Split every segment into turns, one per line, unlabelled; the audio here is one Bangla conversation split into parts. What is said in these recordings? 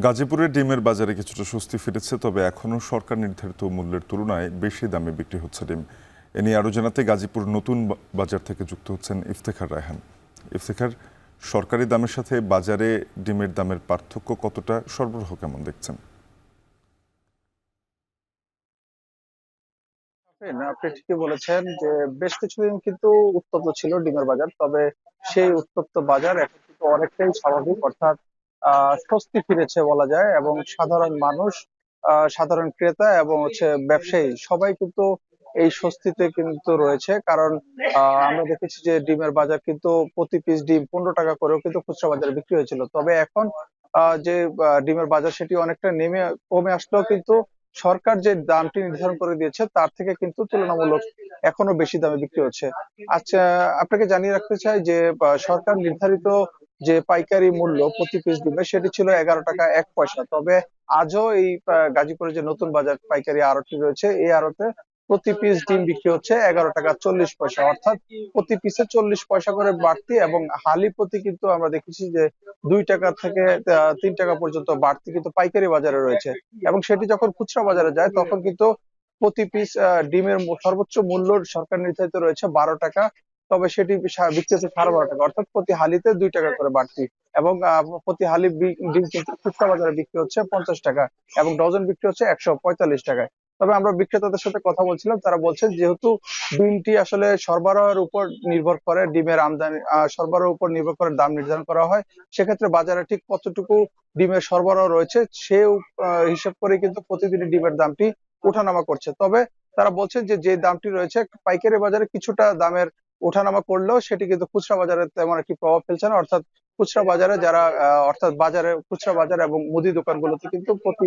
গাজীপুরের ডিমের বাজারে কিছুটা স্বস্তি ফিরেছে, তবে এখনও সরকার নির্ধারিত মূল্যের তুলনায় বেশি দামে বিক্রি হচ্ছে ডিম। এ নিয়ে আরও জানাতে গাজীপুর নতুন বাজার থেকে যুক্ত হচ্ছেন ইফতেখার রায়হান। ইফতেখার, সরকারি দামের সাথে বাজারে ডিমের দামের পার্থক্য কতটা, সরবরাহ কেমন দেখছেন?
আপনি ঠিকই বলেছেন যে বেশ কিছুদিন কিন্তু উত্তপ্ত ছিল ডিমের বাজার। তবে সেই উত্তপ্ত বাজার এখন কিন্তু অনেকটাই স্বাভাবিক, অর্থাৎ স্বস্তি ফিরেছে বলা যায়। এবং সাধারণ মানুষ, সাধারণ ক্রেতা এবং ব্যবসায়ী সবাই কিন্তু এই স্বস্তিতে কিন্তু রয়েছে। কারণ আমরা দেখেছি যে ডিমের বাজার কিন্তু প্রতি পিস ডিম 15 টাকা করেও কিন্তু খুচরা বাজারে বিক্রি হয়েছিল। তবে এখন যে ডিমের বাজার সেটি অনেকটা কমে আসলেও কিন্তু সরকার যে দামটি নির্ধারণ করে দিয়েছে তার থেকে কিন্তু তুলনামূলক এখনো বেশি দামে বিক্রি হচ্ছে। আচ্ছা, আপনাকে জানিয়ে রাখতে চাই যে সরকার নির্ধারিত যে পাইকারি মূল্য প্রতি পিস ডিমে সেটি ছিল 11 টাকা 1 পয়সা। তবে আজও এই গাজীপুরে যে নতুন বাজার পাইকারি আড়তটি রয়েছে, এই আড়তে প্রতি পিস ডিম বিক্রি হচ্ছে 11 টাকা 40 পয়সা, অর্থাৎ প্রতি পিসে 40 পয়সা করে বাড়তি। এবং হালি প্রতি কিন্তু আমরা দেখেছি যে 2 টাকা থেকে 3 টাকা পর্যন্ত বাড়তি কিন্তু পাইকারি বাজারে রয়েছে। এবং সেটি যখন খুচরা বাজারে যায় তখন কিন্তু প্রতি পিস ডিমের সর্বোচ্চ মূল্য সরকার নির্ধারিত রয়েছে 12 টাকা। তবে সেটি বিক্রি হচ্ছে 12.5 টাকা, অর্থাৎ প্রতি হালিতে 2 টাকা করে বাড়তি। এবং প্রতি হালি ডিম কিন্তু খুচরা বাজারে বিক্রি হচ্ছে 50 টাকা এবং ডজন বিক্রি হচ্ছে 145 টাকায়। তবে আমরা বিক্রেতাদের সাথে কথা বলছিলাম, তারা বলছেন যেহেতু ডিমটি আসলে সরবরাহের উপর নির্ভর করে, ডিমের আমদানি সরবরাহের উপর নির্ভর করে দাম নির্ধারণ করা হয়। সেক্ষেত্রে বাজারে ঠিক কতটুকু ডিমের সরবরাহ রয়েছে সে হিসাব করে কিন্তু প্রতিদিনই ডিমের দামটি ওঠানামা করছে। তবে তারা বলছেন যে যে দামটি রয়েছে পাইকারি বাজারে কিছুটা দামের ওঠানামা করলেও সেটি কিন্তু খুচরা বাজারে তেমন একটি প্রভাব ফেলছে না। অর্থাৎ খুচরা বাজারে যারা অর্থাৎ বাজারে খুচরা বাজার এবং মুদি দোকানগুলোতে কিন্তু প্রতি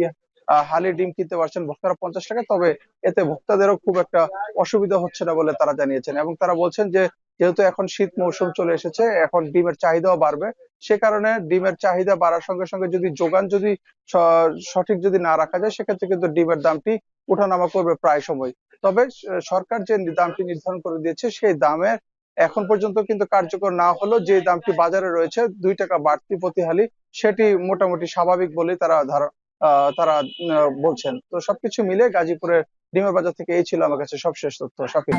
হালি ডিম কিনতে পারছেন ভোক্তারা 50 টাকা। তবে এতে ভোক্তাদেরও খুব একটা অসুবিধা হচ্ছে না বলে তারা জানিয়েছেন। এবং তারা বলছেন যে যেহেতু এখন শীত মৌসুম চলে এসেছে, এখন ডিমের চাহিদাও বাড়বে। সে কারণে ডিমের চাহিদা বাড়ার সঙ্গে সঙ্গে যদি যোগান যদি সঠিক যদি না রাখা যায়, সেক্ষেত্রে কিন্তু ডিমের দামটি ওঠানামা করবে প্রায় সময়। তবে সরকার যে দামটি নির্ধারণ করে দিয়েছে সেই দামের এখন পর্যন্ত কিন্তু কার্যকর না হলেও যে দামটি বাজারে রয়েছে 2 টাকা বাড়তি প্রতি হালি, সেটি মোটামুটি স্বাভাবিক বলেই তারা বলছেন। তো সবকিছু মিলে গাজীপুরের ডিমের বাজার থেকে এই ছিল আমার কাছে সবশেষ তথ্য। শাফিক।